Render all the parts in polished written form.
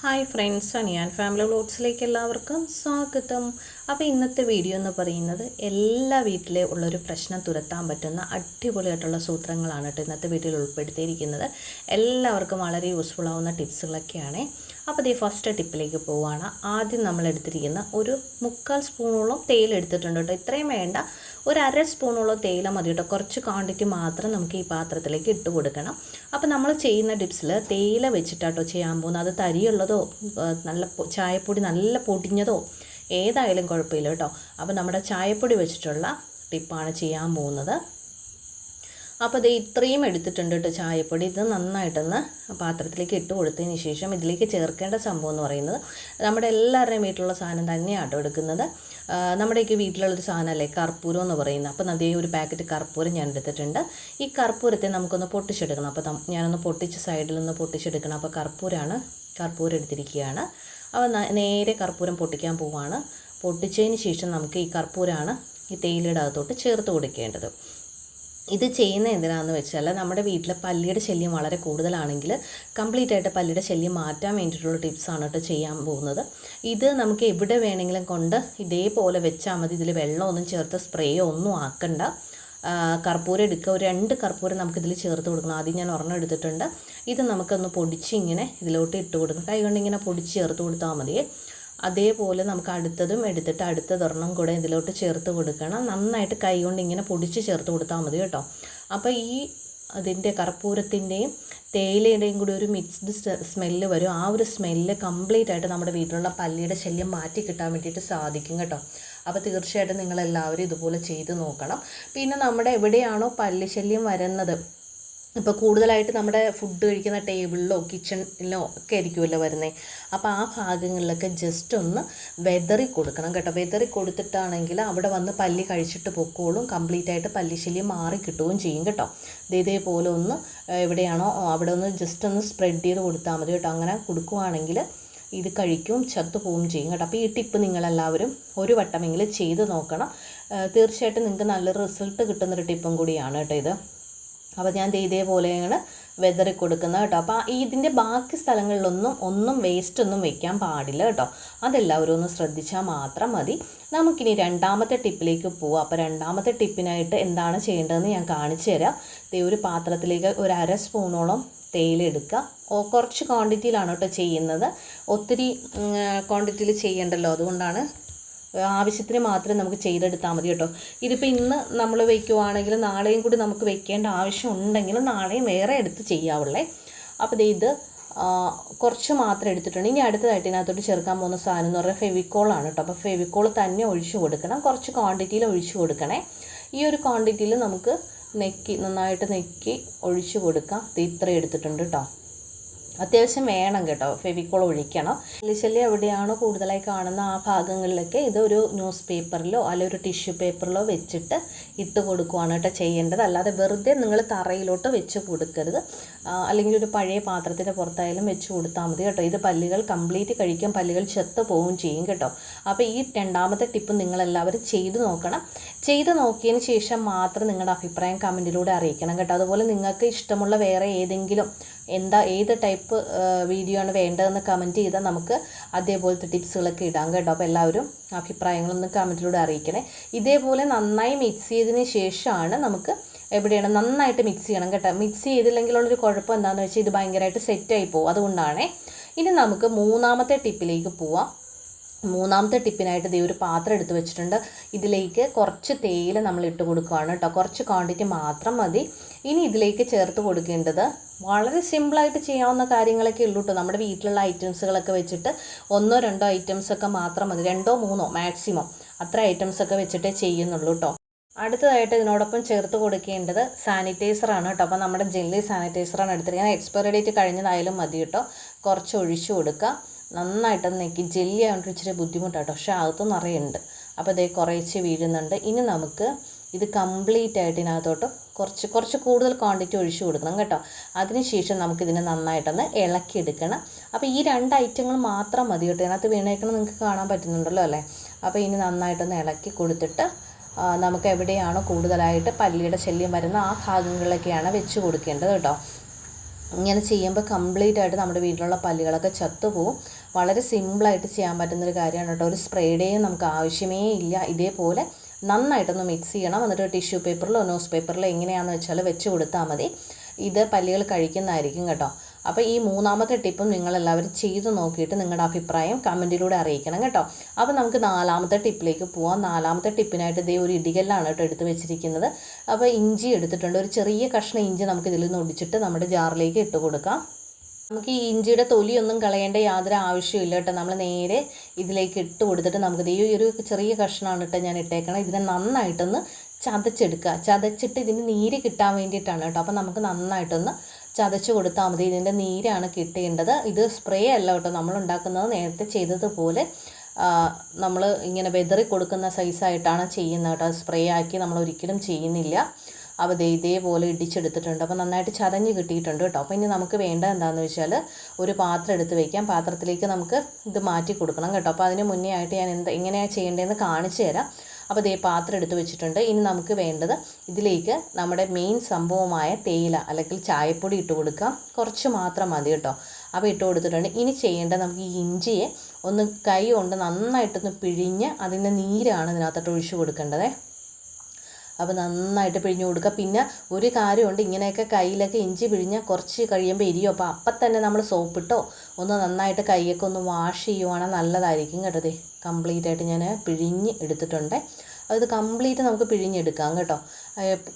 Hi friends, ഞാൻ family വ്ലോഗ്സിലേക്ക് എല്ലാവർക്കും സ്വാഗതം. അപ്പോൾ ഇന്നത്തെ വീഡിയോ എന്ന് പറയുന്നത് എല്ലാ വീട്ടിലെ ഉള്ളൊരു പ്രശ്നം തുരത്താൻ പറ്റുന്ന അടിപൊളിയായിട്ടുള്ള സൂത്രങ്ങളാണ് കേട്ടോ ഇന്നത്തെ വീഡിയോയിൽ ഉൾപ്പെടുത്തിയിരിക്കുന്നത്. എല്ലാവർക്കും വളരെ യൂസ്ഫുൾ ആവുന്ന ടിപ്സുകളൊക്കെയാണ്. അപ്പോൾ ഈ ഫസ്റ്റ് ടിപ്പിലേക്ക് പോവുകയാണ്. ആദ്യം നമ്മൾ എടുത്തിരിക്കുന്ന ഒരു 3/4 സ്പൂണോളം തേയില എടുത്തിട്ടുണ്ട് കേട്ടോ. ഇത്രയും വേണ്ട, ഒരു 1/2 സ്പൂണോളം തേയില മതി കേട്ടോ. കുറച്ച് ക്വാണ്ടിറ്റി മാത്രം നമുക്ക് ഈ പാത്രത്തിലേക്ക് ഇട്ട് കൊടുക്കണം. അപ്പോൾ നമ്മൾ ചെയ്യുന്ന ടിപ്സിൽ തേയില വെച്ചിട്ടാട്ടോ ചെയ്യാൻ പോകുന്നത്. അത് തരിയുള്ളതോ നല്ല ചായപ്പൊടി നല്ല പൊടിഞ്ഞതോ ഏതായാലും കുഴപ്പമില്ല കേട്ടോ. അപ്പോൾ നമ്മുടെ ചായപ്പൊടി വെച്ചിട്ടുള്ള ടിപ്പാണ് ചെയ്യാൻ പോകുന്നത്. അപ്പോൾ ഇത് ഇത്രയും എടുത്തിട്ടുണ്ട് കേട്ടോ ചായപ്പൊടി. ഇത് നന്നായിട്ടൊന്ന് പാത്രത്തിലേക്ക് ഇട്ട് കൊടുത്തതിന് ശേഷം ഇതിലേക്ക് ചേർക്കേണ്ട സംഭവം എന്ന് പറയുന്നത് നമ്മുടെ എല്ലാവരുടെയും വീട്ടിലുള്ള സാധനം തന്നെയാണ് കേട്ടോ എടുക്കുന്നത്. നമ്മുടെയൊക്കെ വീട്ടിലുള്ളൊരു സാധനമല്ലേ കർപ്പൂരം എന്ന് പറയുന്നത്. അപ്പോൾ അതേ ഒരു പാക്കറ്റ് കർപ്പൂരം ഞാൻ എടുത്തിട്ടുണ്ട്. ഈ കർപ്പൂരത്തെ നമുക്കൊന്ന് പൊട്ടിച്ചെടുക്കണം. അപ്പോൾ ഞാനൊന്ന് പൊട്ടിച്ച് സൈഡിലൊന്ന് പൊട്ടിച്ചെടുക്കണം. അപ്പോൾ കർപ്പൂരം എടുത്തിരിക്കുകയാണ്. അപ്പോൾ നേരെ കർപ്പൂരം പൊട്ടിക്കാൻ പോവുകയാണ്. പൊട്ടിച്ചതിന് ശേഷം നമുക്ക് ഈ കർപ്പൂരമാണ് ഈ തേയിലയുടെ അകത്തോട്ട് ചേർത്ത് കൊടുക്കേണ്ടത്. ഇത് ചെയ്യുന്ന എന്തിനാണെന്ന് വെച്ചാൽ നമ്മുടെ വീട്ടിൽ പല്ലിയുടെ ശല്യം വളരെ കൂടുതലാണെങ്കിൽ കംപ്ലീറ്റ് ആയിട്ട് പല്ലിയുടെ ശല്യം മാറ്റാൻ വേണ്ടിയിട്ടുള്ള ടിപ്സാണ് കേട്ടോ ചെയ്യാൻ പോകുന്നത്. ഇത് നമുക്ക് എവിടെ വേണമെങ്കിലും കൊണ്ട് ഇതേപോലെ വെച്ചാൽ മതി. ഇതിൽ വെള്ളമൊന്നും ചേർത്ത് സ്പ്രേയോ ഒന്നും ആക്കണ്ട. കർപ്പൂരം എടുക്കുക, ഒരു 2 കർപ്പൂരം നമുക്കിതിൽ ചേർത്ത് കൊടുക്കണം. ആദ്യം ഞാൻ ഒരെണ്ണം എടുത്തിട്ടുണ്ട്. ഇത് നമുക്കൊന്ന് പൊടിച്ച് ഇങ്ങനെ ഇതിലോട്ട് ഇട്ട് കൊടുക്കണം. കൈ കൊണ്ട് ഇങ്ങനെ പൊടിച്ച് ചേർത്ത് കൊടുത്താൽ മതിയേ. അതേപോലെ നമുക്ക് അടുത്തതും എടുത്തിട്ട് അടുത്തതൊരെണ്ണം കൂടെ ഇതിലോട്ട് ചേർത്ത് കൊടുക്കണം. നന്നായിട്ട് കൈ കൊണ്ട് ഇങ്ങനെ പൊടിച്ച് ചേർത്ത് കൊടുത്താൽ മതി കേട്ടോ. അപ്പോൾ ഈ അതിൻ്റെ കർപ്പൂരത്തിൻ്റെയും തേയിലയുടെയും കൂടി ഒരു മിക്സ്ഡ് സ്മെല്ല് വരും. ആ ഒരു സ്മെല്ല് കംപ്ലീറ്റ് ആയിട്ട് നമ്മുടെ വീട്ടിലുള്ള പല്ലിയുടെ ശല്യം മാറ്റി കിട്ടാൻ വേണ്ടിയിട്ട് സാധിക്കും കേട്ടോ. അപ്പോൾ തീർച്ചയായിട്ടും നിങ്ങളെല്ലാവരും ഇതുപോലെ ചെയ്ത് നോക്കണം. പിന്നെ നമ്മുടെ എവിടെയാണോ പല്ലി ശല്യം വരുന്നത്, ഇപ്പോൾ കൂടുതലായിട്ട് നമ്മുടെ ഫുഡ് കഴിക്കുന്ന ടേബിളിലോ കിച്ചണിലോ ഒക്കെ ആയിരിക്കുമല്ലോ വരുന്നത്. അപ്പോൾ ആ ഭാഗങ്ങളിലൊക്കെ ജസ്റ്റ് ഒന്ന് വെതറി കൊടുക്കണം കേട്ടോ. വെതറി കൊടുത്തിട്ടാണെങ്കിൽ അവിടെ വന്ന് പല്ലി കഴിച്ചിട്ട് പൊക്കോളും. കംപ്ലീറ്റ് ആയിട്ട് പല്ലിശല്യം മാറി കിട്ടുകയും ചെയ്യും കേട്ടോ. ഇതേപോലെ ഒന്ന് എവിടെയാണോ അവിടെ ഒന്ന് ജസ്റ്റ് ഒന്ന് സ്പ്രെഡ് ചെയ്ത് കൊടുത്താൽ മതി കേട്ടോ. അങ്ങനെ കൊടുക്കുവാണെങ്കിൽ ഇത് കഴിക്കും, ചത്തു പോവുകയും ചെയ്യും കേട്ടോ. അപ്പോൾ ഈ ടിപ്പ് നിങ്ങളെല്ലാവരും ഒരു വട്ടമെങ്കിലും ചെയ്ത് നോക്കണം. തീർച്ചയായിട്ടും നിങ്ങൾക്ക് നല്ലൊരു റിസൾട്ട് കിട്ടുന്നൊരു ടിപ്പും കൂടിയാണ് കേട്ടോ ഇത്. അപ്പോൾ ഞാൻ ഇതേപോലെയാണ് വെതറി കൊടുക്കുന്നത് കേട്ടോ. അപ്പോൾ ഇതിൻ്റെ ബാക്കി സ്ഥലങ്ങളിലൊന്നും വേസ്റ്റ് ഒന്നും വെക്കാൻ പാടില്ല കേട്ടോ. അതെല്ലാവരും ഒന്ന് ശ്രദ്ധിച്ചാൽ മാത്രം മതി. നമുക്കിനി രണ്ടാമത്തെ ടിപ്പിലേക്ക് പോവാം. അപ്പോൾ രണ്ടാമത്തെ ടിപ്പിനായിട്ട് എന്താണ് ചെയ്യേണ്ടതെന്ന് ഞാൻ കാണിച്ചു തരാം. ഒരു പാത്രത്തിലേക്ക് ഒരു 1/2 സ്പൂണോളം തേയില എടുക്കുക. കുറച്ച് ക്വാണ്ടിറ്റിയിലാണ് കേട്ടോ ചെയ്യുന്നത്. ഒത്തിരി ക്വാണ്ടിറ്റിയിൽ ചെയ്യണ്ടല്ലോ, അതുകൊണ്ടാണ് ആവശ്യത്തിന് മാത്രം നമുക്ക് ചെയ്തെടുത്താൽ മതി കേട്ടോ. ഇതിപ്പോൾ ഇന്ന് നമ്മൾ വയ്ക്കുവാണെങ്കിൽ നാളെയും കൂടി നമുക്ക് വെക്കേണ്ട ആവശ്യം ഉണ്ടെങ്കിൽ നാളെയും വേറെ എടുത്ത് ചെയ്യാവുള്ളേ. അപ്പോൾ ഇത് കുറച്ച് മാത്രം എടുത്തിട്ടുണ്ട്. ഇനി അടുത്തതായിട്ട് ഇതിനകത്തോട്ട് ചേർക്കാൻ പോകുന്ന സാധനം എന്ന് പറഞ്ഞാൽ ഫെവിക്കോളാണ് കേട്ടോ. അപ്പോൾ ഫെവിക്കോൾ തന്നെ ഒഴിച്ചു കൊടുക്കണം. കുറച്ച് ക്വാണ്ടിറ്റിയിൽ ഒഴിച്ചു കൊടുക്കണേ. ഈ ഒരു ക്വാണ്ടിറ്റിയിൽ നമുക്ക് നന്നായിട്ട് നെക്കി ഒഴിച്ചു കൊടുക്കാം. ഇത്ര എടുത്തിട്ടുണ്ട് കേട്ടോ. അത്യാവശ്യം വേണം കേട്ടോ, ഫെവിക്കോൾ ഒഴിക്കണം. പല്ലിശല്യം എവിടെയാണോ കൂടുതലായി കാണുന്ന ആ ഭാഗങ്ങളിലൊക്കെ ഇതൊരു ന്യൂസ് പേപ്പറിലോ അല്ലെങ്കിൽ ഒരു ടിഷ്യൂ പേപ്പറിലോ വെച്ചിട്ട് ഇട്ട് കൊടുക്കുകയാണ് കേട്ടോ ചെയ്യേണ്ടത്. അല്ലാതെ വെറുതെ നിങ്ങൾ തറയിലോട്ട് വെച്ച് കൊടുക്കരുത്. അല്ലെങ്കിൽ ഒരു പഴയ പാത്രത്തിൻ്റെ പുറത്തായാലും വെച്ച് കൊടുത്താൽ മതി കേട്ടോ. ഇത് പല്ലികൾ കംപ്ലീറ്റ് കഴിക്കാൻ, പല്ലികൾ ചെത്ത് പോവുകയും ചെയ്യും കേട്ടോ. അപ്പോൾ ഈ രണ്ടാമത്തെ ടിപ്പ് നിങ്ങളെല്ലാവരും ചെയ്ത് നോക്കണം. ചെയ്ത് നോക്കിയതിന് ശേഷം മാത്രം നിങ്ങളുടെ അഭിപ്രായം കമൻറ്റിലൂടെ അറിയിക്കണം കേട്ടോ. അതുപോലെ നിങ്ങൾക്ക് ഇഷ്ടമുള്ള വേറെ ഏത് ടൈപ്പ് വീഡിയോ ആണ് വേണ്ടതെന്ന് കമൻറ്റ് ചെയ്താൽ നമുക്ക് അതേപോലത്തെ ടിപ്സുകളൊക്കെ ഇടാം കേട്ടോ. അപ്പോൾ എല്ലാവരും അഭിപ്രായങ്ങളൊന്നും കമൻറ്റിലൂടെ അറിയിക്കണേ. ഇതേപോലെ നന്നായി മിക്സ് ചെയ്തതിന് ശേഷമാണ് നമുക്ക് എവിടെയാണ് നന്നായിട്ട് മിക്സ് ചെയ്യണം കേട്ടോ. മിക്സ് ചെയ്തില്ലെങ്കിലുള്ളൊരു കുഴപ്പം എന്താണെന്ന് വെച്ചാൽ ഇത് ഭയങ്കരമായിട്ട് സെറ്റായി പോകും. അതുകൊണ്ടാണേ. ഇനി നമുക്ക് മൂന്നാമത്തെ ടിപ്പിലേക്ക് പോവാം. മൂന്നാമത്തെ ടിപ്പിനായിട്ട് ഒരു പാത്രം എടുത്ത് വെച്ചിട്ടുണ്ട്. ഇതിലേക്ക് കുറച്ച് തേയില നമ്മൾ ഇട്ട് കൊടുക്കുകയാണ് കേട്ടോ. കുറച്ച് ക്വാണ്ടിറ്റി മാത്രം മതി. ഇനി ഇതിലേക്ക് ചേർത്ത് കൊടുക്കേണ്ടത് വളരെ സിമ്പിളായിട്ട് ചെയ്യാവുന്ന കാര്യങ്ങളൊക്കെ ഉള്ളൂ കേട്ടോ. നമ്മുടെ വീട്ടിലുള്ള ഐറ്റംസുകളൊക്കെ വെച്ചിട്ട് 1-2 ഐറ്റംസൊക്കെ മാത്രം മതി. 2-3 മാക്സിമം അത്ര ഐറ്റംസൊക്കെ വെച്ചിട്ടേ ചെയ്യുന്നുള്ളൂ കേട്ടോ. അടുത്തതായിട്ട് ഇതിനോടൊപ്പം ചേർത്ത് കൊടുക്കേണ്ടത് സാനിറ്റൈസറാണ് കേട്ടോ. അപ്പോൾ നമ്മുടെ ജെല്ലി സാനിറ്റൈസറാണ് എടുത്തിരിക്കുന്നത്. എക്സ്പയറി ഡേറ്റ് കഴിഞ്ഞതായാലും മതി കേട്ടോ. കുറച്ച് ഒഴിച്ചു കൊടുക്കുക. നന്നായിട്ട് നെക്കി. ജെല്ലി ആയതുകൊണ്ട് ഇച്ചിരി ബുദ്ധിമുട്ടാട്ടോ, പക്ഷേ അകത്ത് നിറയുണ്ട്. അപ്പോൾ കുറേശ്ശെ വീഴുന്നുണ്ട്. ഇനി നമുക്ക് ഇത് കംപ്ലീറ്റ് ആയിട്ട് ഇതിനകത്തോട്ട് കുറച്ച് കൂടുതൽ ക്വാണ്ടിറ്റി ഒഴിച്ചു കൊടുക്കണം കേട്ടോ. അതിനുശേഷം നമുക്കിതിനെ നന്നായിട്ടൊന്ന് ഇളക്കിയെടുക്കണം. അപ്പോൾ ഈ 2 ഐറ്റങ്ങൾ മാത്രം മതി കേട്ടോ. ഇതിനകത്ത് വീണേക്കണം നിങ്ങൾക്ക് കാണാൻ പറ്റുന്നുണ്ടല്ലോ അല്ലേ. അപ്പോൾ ഇനി നന്നായിട്ടൊന്ന് ഇളക്കി കൊടുത്തിട്ട് നമുക്ക് എവിടെയാണോ കൂടുതലായിട്ട് പല്ലിയുടെ ശല്യം വരുന്ന ആ ഭാഗങ്ങളിലൊക്കെയാണ് വെച്ച് കൊടുക്കേണ്ടത് കേട്ടോ. ഇങ്ങനെ ചെയ്യുമ്പോൾ കംപ്ലീറ്റ് ആയിട്ട് നമ്മുടെ വീട്ടിലുള്ള പല്ലുകളൊക്കെ ചത്തുപോകും. വളരെ സിമ്പിളായിട്ട് ചെയ്യാൻ പറ്റുന്നൊരു കാര്യമാണ് കേട്ടോ. ഒരു സ്പ്രേയുടെയും നമുക്ക് ആവശ്യമേ ഇല്ല. ഇതേപോലെ നന്നായിട്ടൊന്ന് മിക്സ് ചെയ്യണം. എന്നിട്ട് ടിഷ്യൂ പേപ്പറിലോ ന്യൂസ് പേപ്പറിലോ എങ്ങനെയാണെന്ന് വെച്ചാൽ വെച്ച് കൊടുത്താൽ മതി. ഇത് പല്ലുകൾ കഴിക്കുന്നതായിരിക്കും കേട്ടോ. അപ്പോൾ ഈ മൂന്നാമത്തെ ടിപ്പും നിങ്ങളെല്ലാവരും ചെയ്ത് നോക്കിയിട്ട് നിങ്ങളുടെ അഭിപ്രായം കമൻറ്റിലൂടെ അറിയിക്കണം കേട്ടോ. അപ്പോൾ നമുക്ക് നാലാമത്തെ ടിപ്പിലേക്ക് പോവാം. നാലാമത്തെ ടിപ്പിനായിട്ട് ഇതേ ഒരു ഇടികല്ലാണ് കേട്ടോ എടുത്ത് വെച്ചിരിക്കുന്നത്. അപ്പോൾ ഇഞ്ചി എടുത്തിട്ടുണ്ട്. ഒരു ചെറിയ കഷ്ണം ഇഞ്ചി നമുക്ക് ഇതിൽ നിന്ന് ഒടിച്ചിട്ട് നമ്മുടെ ജാറിലേക്ക് ഇട്ട് കൊടുക്കാം. നമുക്ക് ഈ ഇഞ്ചിയുടെ തൊലിയൊന്നും കളയേണ്ട യാതൊരു ആവശ്യമില്ല കേട്ടോ. നമ്മൾ നേരെ ഇതിലേക്ക് ഇട്ട് കൊടുത്തിട്ട് നമുക്കിത് ഈ ഒരു ചെറിയ കഷ്ണമാണ് കേട്ടോ ഞാൻ ഇട്ടേക്കണം. ഇതിനെ നന്നായിട്ടൊന്ന് ചതച്ചെടുക്കുക. ചതച്ചിട്ട് ഇതിന് നീര് കിട്ടാൻ വേണ്ടിയിട്ടാണ് കേട്ടോ. അപ്പോൾ നമുക്ക് നന്നായിട്ടൊന്ന് ചതച്ച് കൊടുത്താൽ മതി. ഇതിൻ്റെ നീരാണ് കിട്ടേണ്ടത്. ഇത് സ്പ്രേ അല്ല കേട്ടോ. നമ്മളുണ്ടാക്കുന്നത് നേരത്തെ ചെയ്തതുപോലെ നമ്മൾ ഇങ്ങനെ വെതറി കൊടുക്കുന്ന സൈസായിട്ടാണ് ചെയ്യുന്നത് കേട്ടോ. സ്പ്രേ ആക്കി നമ്മൾ ഒരിക്കലും ചെയ്യുന്നില്ല. അപ്പോൾ ഇതേപോലെ ഇടിച്ചെടുത്തിട്ടുണ്ട്. അപ്പോൾ നന്നായിട്ട് ചതഞ്ഞ് കിട്ടിയിട്ടുണ്ട് കേട്ടോ. അപ്പോൾ ഇനി നമുക്ക് വേണ്ടത് എന്താണെന്ന് വെച്ചാൽ ഒരു പാത്രം എടുത്ത് വയ്ക്കാം. പാത്രത്തിലേക്ക് നമുക്ക് ഇത് മാറ്റി കൊടുക്കണം കേട്ടോ. അപ്പോൾ അതിന് മുന്നേ ആയിട്ട് ഞാൻ എങ്ങനെയാണ് ചെയ്യേണ്ടതെന്ന് കാണിച്ചു തരാം. അപ്പോൾ പാത്രം എടുത്ത് വെച്ചിട്ടുണ്ട്. ഇനി നമുക്ക് വേണ്ടത് ഇതിലേക്ക് നമ്മുടെ മെയിൻ സംഭവമായ തേയില അല്ലെങ്കിൽ ചായപ്പൊടി ഇട്ട് കൊടുക്കാം. കുറച്ച് മാത്രം മതി കേട്ടോ. അപ്പോൾ ഇട്ട് കൊടുത്തിട്ടുണ്ട്. ഇനി ചെയ്യേണ്ടത് നമുക്ക് ഈ ഇഞ്ചിയെ ഒന്ന് കൈ കൊണ്ട് നന്നായിട്ടൊന്ന് പിഴിഞ്ഞ് അതിൻ്റെ നീരാണ് ഇതിനകത്തോട്ട് ഒഴിച്ചു കൊടുക്കേണ്ടത്. അപ്പോൾ നന്നായിട്ട് പിഴിഞ്ഞ് കൊടുക്കുക. പിന്നെ ഒരു കാര്യമുണ്ട്, ഇങ്ങനെയൊക്കെ കയ്യിലൊക്കെ ഇഞ്ചി പിഴിഞ്ഞാൽ കുറച്ച് കഴിയുമ്പോൾ എരിയും. അപ്പോൾ അപ്പം തന്നെ നമ്മൾ സോപ്പിട്ടോ ഒന്ന് നന്നായിട്ട് കൈയൊക്കെ ഒന്ന് വാഷ് ചെയ്യുവാണെങ്കിൽ നല്ലതായിരിക്കും കേട്ടോ. കംപ്ലീറ്റ് ആയിട്ട് ഞാൻ പിഴിഞ്ഞ് എടുത്തിട്ടുണ്ട്. അത് കംപ്ലീറ്റ് നമുക്ക് പിഴിഞ്ഞെടുക്കാം കേട്ടോ.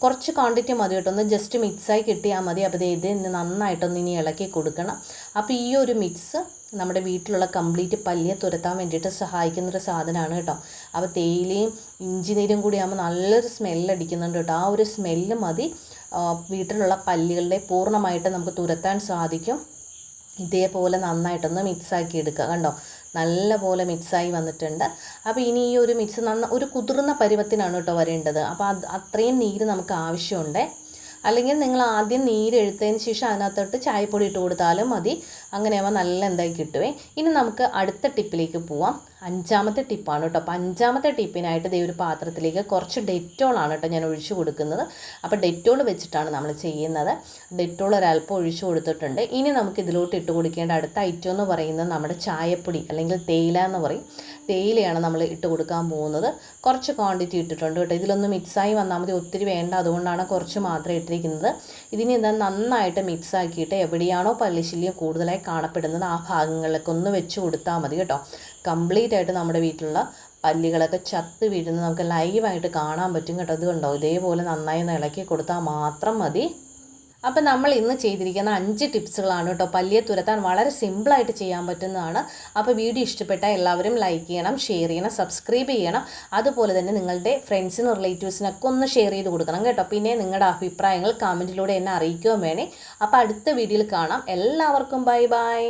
കുറച്ച് ക്വാണ്ടിറ്റി മതി കേട്ടോ. ഒന്ന് ജസ്റ്റ് മിക്സായി കിട്ടിയാൽ മതി. അപ്പോൾ ഇത് നന്നായിട്ടൊന്ന് ഇനി ഇളക്കി കൊടുക്കണം. അപ്പോൾ ഈ ഒരു മിക്സ് നമ്മുടെ വീട്ടിലുള്ള കംപ്ലീറ്റ് പല്ലിയെ തുരത്താൻ വേണ്ടിയിട്ട് സഹായിക്കുന്നൊരു സാധനമാണ് കേട്ടോ. അപ്പോൾ തേയിലയും ഇഞ്ചി നീരും കൂടി ആകുമ്പോൾ നല്ലൊരു സ്മെല്ലടിക്കുന്നുണ്ട് കേട്ടോ. ആ ഒരു സ്മെല്ല് മതി വീട്ടിലുള്ള പല്ലുകളുടെ പൂർണ്ണമായിട്ട് നമുക്ക് തുരത്താൻ സാധിക്കും. ഇതേപോലെ നന്നായിട്ടൊന്ന് മിക്സാക്കി എടുക്കുക. കണ്ടോ, നല്ല പോലെ മിക്സായി വന്നിട്ടുണ്ട്. അപ്പോൾ ഇനി ഈ ഒരു മിക്സ് ഒരു കുതിർന്ന പരുവത്തിനാണ് കേട്ടോ വരേണ്ടത്. അപ്പോൾ അത്രയും നീര് നമുക്ക് ആവശ്യമുണ്ട്. അല്ലെങ്കിൽ നിങ്ങൾ ആദ്യം നീരെടുത്തതിന് ശേഷം അതിനകത്തോട്ട് ചായപ്പൊടി ഇട്ട് കൊടുത്താലും മതി. അങ്ങനെയാകുമ്പോൾ നല്ല എന്തായി കിട്ടുവേ. ഇനി നമുക്ക് അടുത്ത ടിപ്പിലേക്ക് പോവാം. അഞ്ചാമത്തെ ടിപ്പാണ് കേട്ടോ. അപ്പോൾ അഞ്ചാമത്തെ ടിപ്പിനായിട്ട് ഒരു പാത്രത്തിലേക്ക് കുറച്ച് ഡെറ്റോളാണ് കേട്ടോ ഞാൻ ഒഴിച്ചു കൊടുക്കുന്നത്. അപ്പോൾ ഡെറ്റോൾ വെച്ചിട്ടാണ് നമ്മൾ ചെയ്യുന്നത്. ഡെറ്റോൾ ഒരല്പം ഒഴിച്ചു കൊടുത്തിട്ടുണ്ട്. ഇനി നമുക്ക് ഇതിലോട്ട് ഇട്ട് കൊടുക്കേണ്ട അടുത്ത ഐറ്റം എന്ന് പറയുന്നത് നമ്മുടെ ചായപ്പൊടി അല്ലെങ്കിൽ തേയില എന്ന് പറയും. തേയിലയാണ് നമ്മൾ ഇട്ട് കൊടുക്കാൻ പോകുന്നത്. കുറച്ച് ക്വാണ്ടിറ്റി ഇട്ടിട്ടുണ്ട് കേട്ടോ. ഇതിലൊന്ന് മിക്സായി വന്നാൽ മതി, ഒത്തിരി വേണ്ട. അതുകൊണ്ടാണ് കുറച്ച് മാത്രമേ ഇട്ടിരിക്കുന്നത്. ഇതിന് നന്നായിട്ട് മിക്സാക്കിയിട്ട് എവിടെയാണോ പല്ലിശല്യം കൂടുതലായി കാണപ്പെടുന്നത് ആ ഭാഗങ്ങളിലൊക്കെ ഒന്ന് വെച്ച് കൊടുത്താൽ മതി കേട്ടോ. കംപ്ലീറ്റ് ആയിട്ട് നമ്മുടെ വീട്ടിലുള്ള പല്ലുകളൊക്കെ ചത്ത് വീഴുന്നത് നമുക്ക് ലൈവായിട്ട് കാണാൻ പറ്റും കേട്ടോ. ഇത് കണ്ടോ, ഇതേപോലെ നന്നായി ഒന്ന് ഇളക്കി കൊടുത്താൽ മാത്രം മതി. അപ്പോൾ നമ്മൾ ഇന്ന് ചെയ്തിരിക്കുന്ന 5 ടിപ്സുകളാണ് കേട്ടോ. പല്ലിയെ തുരത്താൻ വളരെ സിമ്പിളായിട്ട് ചെയ്യാൻ പറ്റുന്നതാണ്. അപ്പോൾ വീഡിയോ ഇഷ്ടപ്പെട്ടാൽ എല്ലാവരും ലൈക്ക് ചെയ്യണം, ഷെയർ ചെയ്യണം, സബ്സ്ക്രൈബ് ചെയ്യണം. അതുപോലെ തന്നെ നിങ്ങളുടെ ഫ്രണ്ട്സിനും റിലേറ്റീവ്സിനൊക്കെ ഒന്ന് ഷെയർ ചെയ്ത് കൊടുക്കണം കേട്ടോ. പിന്നെ നിങ്ങളുടെ അഭിപ്രായങ്ങൾ കമൻറ്റിലൂടെ എന്നെ അറിയിക്കുകയും വേണേ. അപ്പോൾ അടുത്ത വീഡിയോയിൽ കാണാം. എല്ലാവർക്കും ബൈ ബൈ.